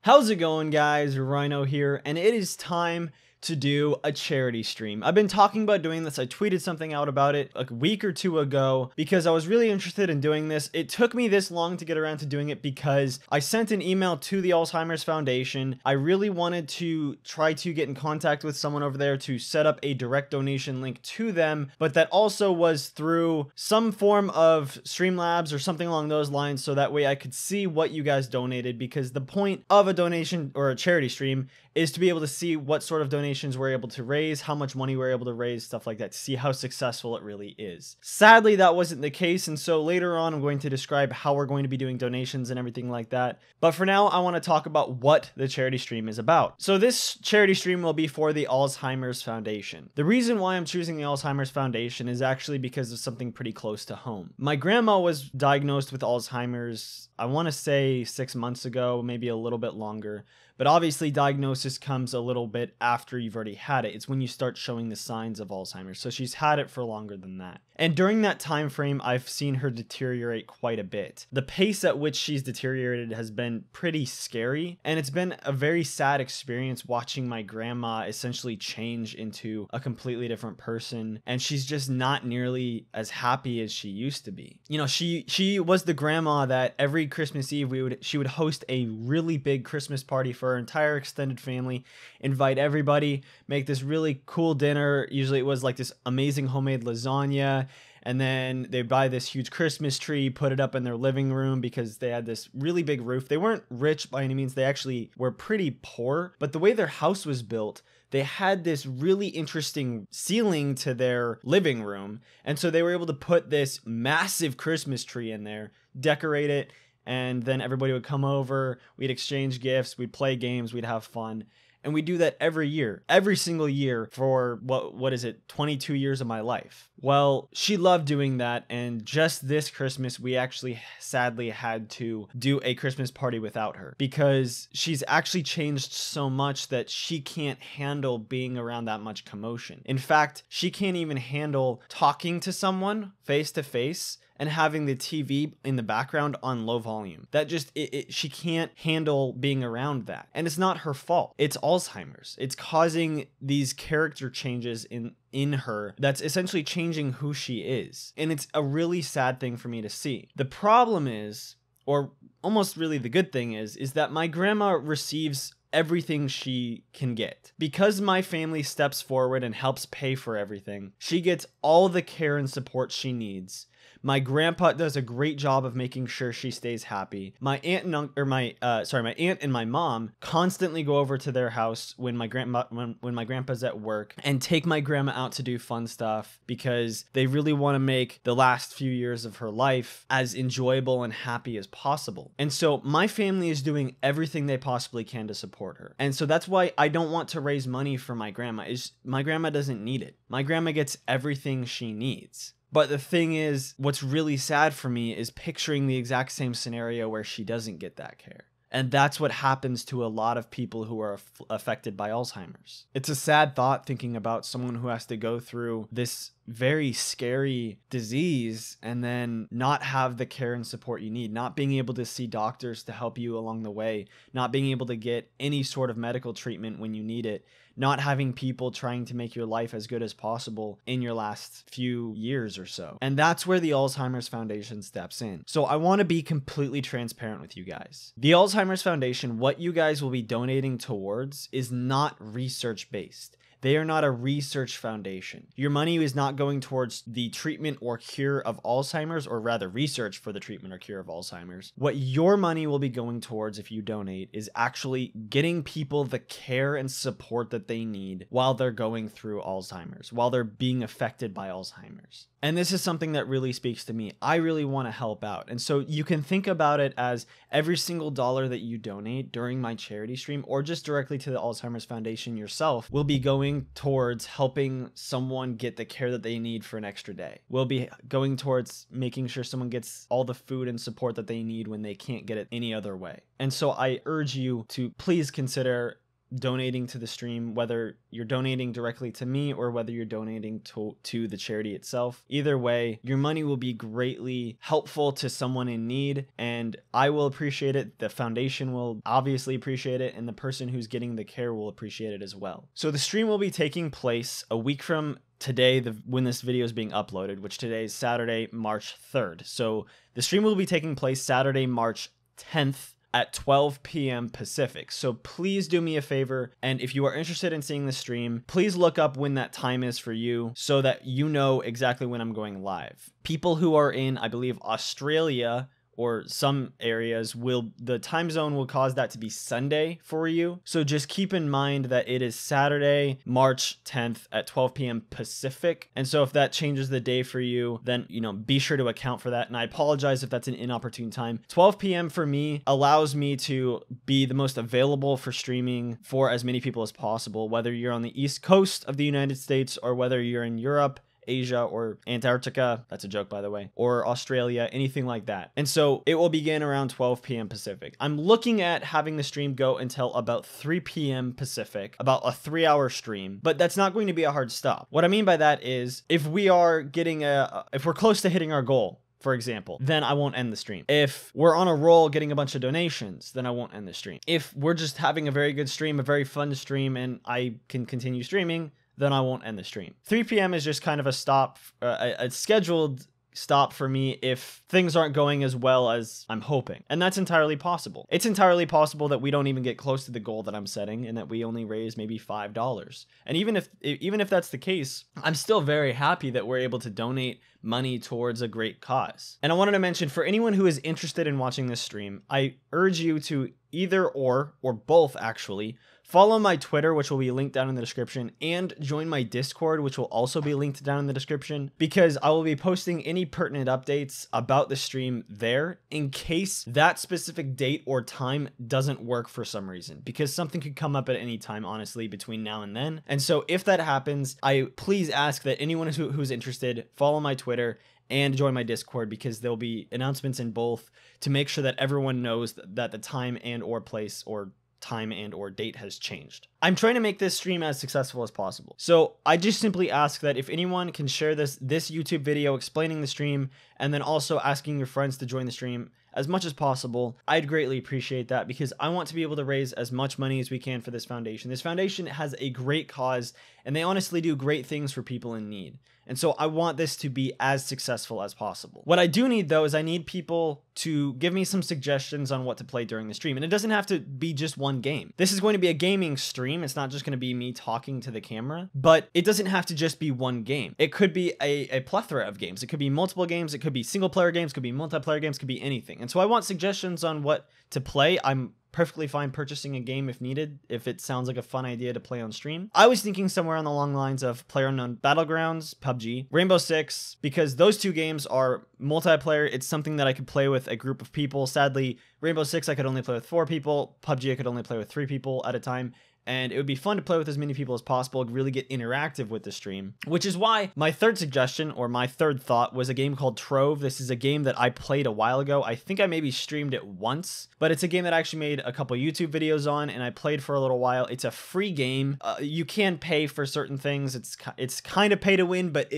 How's it going, guys? Rhino here, and it is time to do a charity stream. I've been talking about doing this. I tweeted something out about it a week or two ago because I was really interested in doing this. It took me this long to get around to doing it because I sent an email to the Alzheimer's Foundation. I really wanted to try to get in contact with someone over there to set up a direct donation link to them, but that also was through some form of Streamlabs or something along those lines, so that way I could see what you guys donated, because the point of a donation or a charity stream is to be able to see what sort of donations we're able to raise, how much money we're able to raise, stuff like that, to see how successful it really is. Sadly, that wasn't the case, and so later on I'm going to describe how we're going to be doing donations and everything like that. But for now, I want to talk about what the charity stream is about. So this charity stream will be for the Alzheimer's Foundation. The reason why I'm choosing the Alzheimer's Foundation is actually because of something pretty close to home. My grandma was diagnosed with Alzheimer's, I want to say 6 months ago, maybe a little bit longer. But obviously diagnosis comes a little bit after you've already had it. It's when you start showing the signs of Alzheimer's. So she's had it for longer than that. And during that time frame, I've seen her deteriorate quite a bit. The pace at which she's deteriorated has been pretty scary. And it's been a very sad experience watching my grandma essentially change into a completely different person. And she's just not nearly as happy as she used to be. You know, she was the grandma that every Christmas Eve she would host a really big Christmas party for her entire extended family, invite everybody, make this really cool dinner. Usually it was like this amazing homemade lasagna, and then they buy this huge Christmas tree, put it up in their living room because they had this really big roof. They weren't rich by any means. They actually were pretty poor, but the way their house was built, they had this really interesting ceiling to their living room. And so they were able to put this massive Christmas tree in there, decorate it, and then everybody would come over, we'd exchange gifts, we'd play games, we'd have fun. And we do that every year, every single year for what is it, 22 years of my life. Well, she loved doing that, and just this Christmas, we actually sadly had to do a Christmas party without her because she's actually changed so much that she can't handle being around that much commotion. In fact, she can't even handle talking to someone face to face and having the TV in the background on low volume. That just, she can't handle being around that. And it's not her fault. It's Alzheimer's. It's causing these character changes in her that's essentially changing who she is. And it's a really sad thing for me to see. The problem is, or almost really the good thing is that my grandma receives everything she can get. Because my family steps forward and helps pay for everything, she gets all the care and support she needs. My grandpa does a great job of making sure she stays happy. My aunt and my mom constantly go over to their house when my grandpa's at work and take my grandma out to do fun stuff because they really want to make the last few years of her life as enjoyable and happy as possible. And so my family is doing everything they possibly can to support her. And so that's why I don't want to raise money for my grandma. My grandma doesn't need it. My grandma gets everything she needs. But the thing is, what's really sad for me is picturing the exact same scenario where she doesn't get that care. And that's what happens to a lot of people who are affected by Alzheimer's. It's a sad thought thinking about someone who has to go through this very scary disease and then not have the care and support you need, not being able to see doctors to help you along the way, not being able to get any sort of medical treatment when you need it, not having people trying to make your life as good as possible in your last few years or so. And that's where the Alzheimer's Foundation steps in. So I want to be completely transparent with you guys. The Alzheimer's Foundation, what you guys will be donating towards is not research-based. They are not a research foundation. Your money is not going towards the treatment or cure of Alzheimer's, or rather research for the treatment or cure of Alzheimer's. What your money will be going towards if you donate is actually getting people the care and support that they need while they're going through Alzheimer's, while they're being affected by Alzheimer's. And this is something that really speaks to me. I really want to help out. And so you can think about it as every single dollar that you donate during my charity stream, or just directly to the Alzheimer's Foundation yourself, will be going towards helping someone get the care that they need for an extra day. Will be going towards making sure someone gets all the food and support that they need when they can't get it any other way. And so I urge you to please consider donating to the stream, whether you're donating directly to me or whether you're donating to the charity itself. Either way, your money will be greatly helpful to someone in need, and I will appreciate it. The foundation will obviously appreciate it, and the person who's getting the care will appreciate it as well. So the stream will be taking place a week from today, when this video is being uploaded, which today is Saturday, March 3rd. So the stream will be taking place Saturday, March 10th at 12 p.m. Pacific. So please do me a favor, and if you are interested in seeing the stream, please look up when that time is for you so that you know exactly when I'm going live. People who are in, I believe, Australia or some areas, the time zone will cause that to be Sunday for you. So just keep in mind that it is Saturday, March 10th at 12 p.m. Pacific. And so if that changes the day for you, then, be sure to account for that. And I apologize if that's an inopportune time. 12 p.m. for me allows me to be the most available for streaming for as many people as possible, whether you're on the East Coast of the United States or whether you're in Europe, Asia, or Antarctica, that's a joke by the way, or Australia, anything like that. And so it will begin around 12 p.m. Pacific. I'm looking at having the stream go until about 3 p.m. Pacific, about a 3-hour stream, but that's not going to be a hard stop. What I mean by that is if we are getting if we're close to hitting our goal, for example, then I won't end the stream. If we're on a roll getting a bunch of donations, then I won't end the stream. If we're just having a very good stream, a very fun stream, and I can continue streaming, then I won't end the stream. 3 p.m. is just kind of a stop, a scheduled stop for me if things aren't going as well as I'm hoping. And that's entirely possible. It's entirely possible that we don't even get close to the goal that I'm setting and that we only raise maybe $5. And even if that's the case, I'm still very happy that we're able to donate money towards a great cause. And I wanted to mention, for anyone who is interested in watching this stream, I urge you to either or both actually, follow my Twitter, which will be linked down in the description, and join my Discord, which will also be linked down in the description, because I will be posting any pertinent updates about the stream there in case that specific date or time doesn't work for some reason, because something could come up at any time, honestly, between now and then. And so if that happens, I please ask that anyone who's interested follow my Twitter and join my Discord, because there'll be announcements in both to make sure that everyone knows that the time and or place or time and or date has changed. I'm trying to make this stream as successful as possible. So I just simply ask that if anyone can share this YouTube video explaining the stream, and then also asking your friends to join the stream as much as possible, I'd greatly appreciate that, because I want to be able to raise as much money as we can for this foundation. This foundation has a great cause, and they honestly do great things for people in need. And so I want this to be as successful as possible. What I do need, though, is I need people to give me some suggestions on what to play during the stream. And it doesn't have to be just one game. This is going to be a gaming stream. It's not just going to be me talking to the camera, but it doesn't have to just be one game. It could be a plethora of games. It could be multiple games. It could be single player games, could be multiplayer games, could be anything. And so I want suggestions on what to play. I'm perfectly fine purchasing a game if needed, if it sounds like a fun idea to play on stream. I was thinking somewhere on the long lines of PlayerUnknown Battlegrounds, PUBG, Rainbow Six, because those two games are multiplayer. It's something that I could play with a group of people. Sadly, Rainbow Six I could only play with 4 people. PUBG I could only play with 3 people at a time. And it would be fun to play with as many people as possible, really get interactive with the stream, which is why my third suggestion, or my third thought, was a game called Trove. This is a game that I played a while ago. I think I maybe streamed it once, but it's a game that I actually made a couple YouTube videos on, and I played for a little while. It's a free game. You can pay for certain things. It's kind of pay to win, but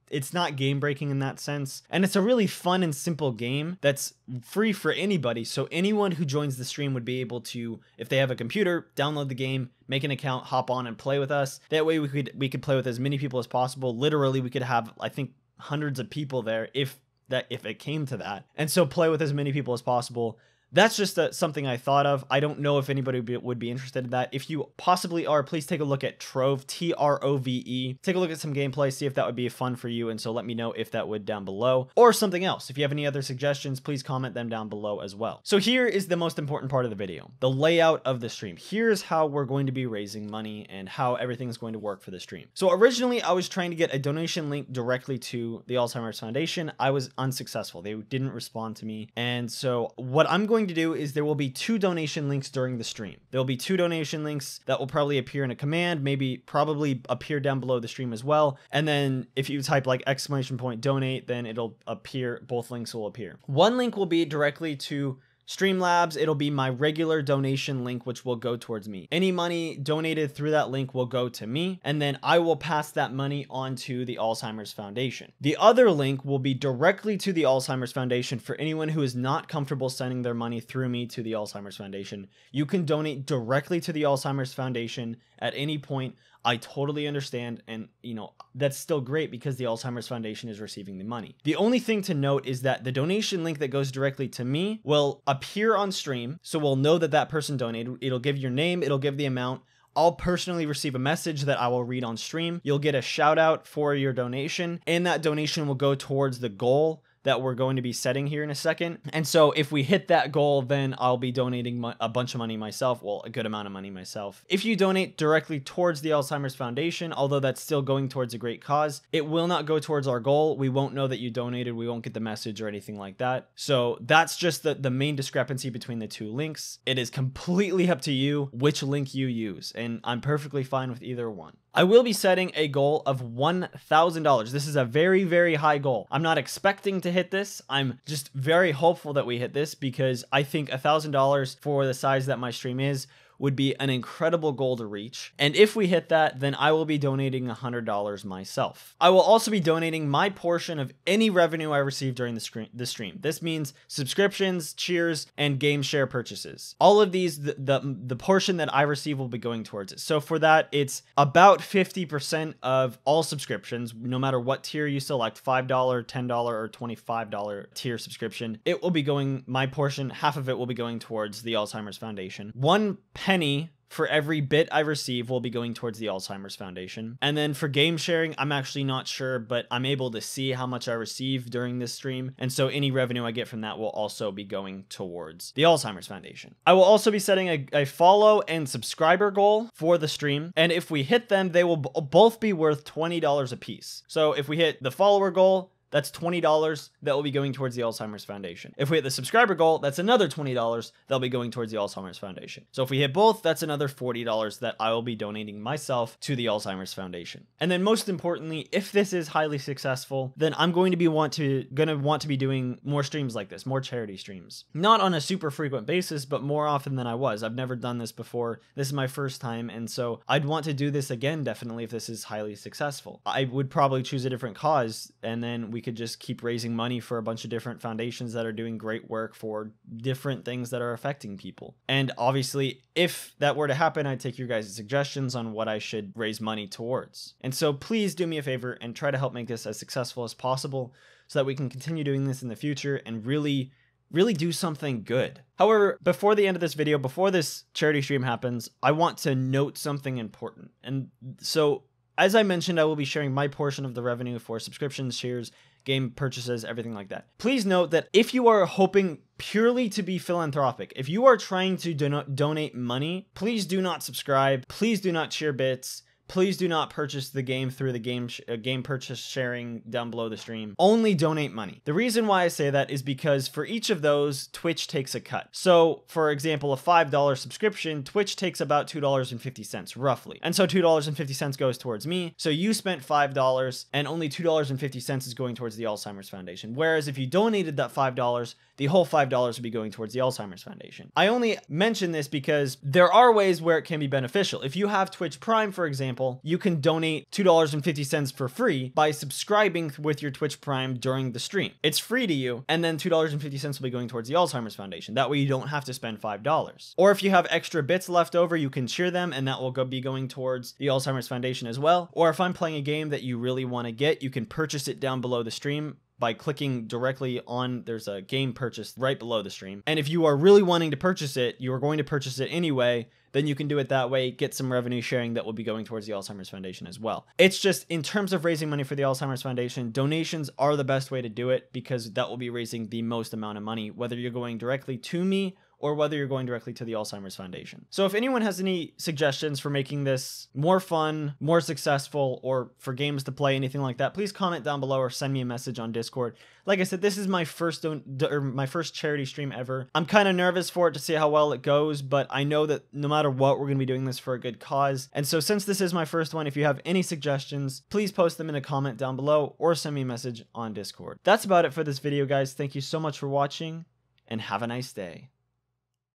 it's not game breaking in that sense. And it's a really fun and simple game that's free for anybody. So anyone who joins the stream would be able to, if they have a computer, download the game, make an account, hop on and play with us. That way we could play with as many people as possible. Literally, we could have, I think, hundreds of people there if it came to that. And so play with as many people as possible. That's just something I thought of. I don't know if anybody would be interested in that. If you possibly are, please take a look at Trove, Trove. Take a look at some gameplay, see if that would be fun for you, and so let me know if that would down below. Or something else. If you have any other suggestions, please comment them down below as well. So here is the most important part of the video, the layout of the stream. Here's how we're going to be raising money and how everything's going to work for the stream. So originally, I was trying to get a donation link directly to the Alzheimer's Foundation. I was unsuccessful. They didn't respond to me. And so what I'm going to do is there will be 2 donation links during the stream. There will be 2 donation links that will probably appear in a command, probably appear down below the stream as well. And then if you type like !donate, then it'll appear, both links will appear. One link will be directly to Streamlabs, it'll be my regular donation link, which will go towards me. Any money donated through that link will go to me, and then I will pass that money on to the Alzheimer's Foundation. The other link will be directly to the Alzheimer's Foundation for anyone who is not comfortable sending their money through me to the Alzheimer's Foundation. You can donate directly to the Alzheimer's Foundation at any point. I totally understand, and that's still great because the Alzheimer's Foundation is receiving the money. The only thing to note is that the donation link that goes directly to me will appear on stream, so we'll know that that person donated. It'll give your name, it'll give the amount. I'll personally receive a message that I will read on stream. You'll get a shout out for your donation, and that donation will go towards the goal that we're going to be setting here in a second. And so if we hit that goal, then I'll be donating a bunch of money myself. Well, a good amount of money myself. If you donate directly towards the Alzheimer's Foundation, although that's still going towards a great cause, it will not go towards our goal. We won't know that you donated. We won't get the message or anything like that. So that's just the main discrepancy between the two links. It is completely up to you which link you use, and I'm perfectly fine with either one. I will be setting a goal of $1,000. This is a very, very high goal. I'm not expecting to hit this. I'm just very hopeful that we hit this because I think $1,000 for the size that my stream is would be an incredible goal to reach. And if we hit that, then I will be donating $100 myself. I will also be donating my portion of any revenue I receive during the stream. This means subscriptions, cheers, and game share purchases. All of these, the portion that I receive will be going towards it. So for that, it's about 50% of all subscriptions, no matter what tier you select, $5, $10, or $25 tier subscription. It will be going, my portion, half of it will be going towards the Alzheimer's Foundation. One penny for every bit I receive will be going towards the Alzheimer's Foundation. And then for game sharing, I'm actually not sure, but I'm able to see how much I receive during this stream. And so any revenue I get from that will also be going towards the Alzheimer's Foundation. I will also be setting a follow and subscriber goal for the stream. And if we hit them, they will both be worth $20 a piece. So if we hit the follower goal, that's $20 that will be going towards the Alzheimer's Foundation. If we hit the subscriber goal, that's another $20 that'll be going towards the Alzheimer's Foundation. So if we hit both, that's another $40 that I will be donating myself to the Alzheimer's Foundation. And then most importantly, if this is highly successful, then I'm going to want to be doing more streams like this, more charity streams. Not on a super frequent basis, but more often than I was. I've never done this before. This is my first time, and so I'd want to do this again definitely if this is highly successful. I would probably choose a different cause, and then we could just keep raising money for a bunch of different foundations that are doing great work for different things that are affecting people. And obviously, if that were to happen, I'd take your guys' suggestions on what I should raise money towards. And so please do me a favor and try to help make this as successful as possible so that we can continue doing this in the future and really do something good. However, before the end of this video, before this charity stream happens, I want to note something important. And so, as I mentioned, I will be sharing my portion of the revenue for subscriptions, shares, game purchases, everything like that. Please note that if you are hoping purely to be philanthropic, if you are trying to donate money, please do not subscribe. Please do not share bits. Please do not purchase the game through the game purchase sharing down below the stream. Only donate money. The reason why I say that is because for each of those, Twitch takes a cut. So, for example, a $5 subscription, Twitch takes about $2.50 roughly. And so $2.50 goes towards me. So you spent $5 and only $2.50 is going towards the Alzheimer's Foundation. Whereas if you donated that $5, the whole $5 would be going towards the Alzheimer's Foundation. I only mention this because there are ways where it can be beneficial. If you have Twitch Prime, for example, you can donate $2.50 for free by subscribing with your Twitch Prime during the stream. It's free to you, and then $2.50 will be going towards the Alzheimer's Foundation. That way you don't have to spend $5. Or if you have extra bits left over, you can cheer them, and that will be going towards the Alzheimer's Foundation as well. Or if I'm playing a game that you really want to get, you can purchase it down below the stream by clicking directly on, there's a game purchase right below the stream. And if you are really wanting to purchase it, you are going to purchase it anyway, then you can do it that way, get some revenue sharing that will be going towards the Alzheimer's Foundation as well. It's just, in terms of raising money for the Alzheimer's Foundation, donations are the best way to do it because that will be raising the most amount of money, whether you're going directly to me or whether you're going directly to the Alzheimer's Foundation. So if anyone has any suggestions for making this more fun, more successful, or for games to play, anything like that, please comment down below or send me a message on Discord. Like I said, this is my first charity stream ever. I'm kind of nervous for it to see how well it goes, but I know that no matter what, we're going to be doing this for a good cause. And so since this is my first one, if you have any suggestions, please post them in a comment down below or send me a message on Discord. That's about it for this video, guys. Thank you so much for watching, and have a nice day.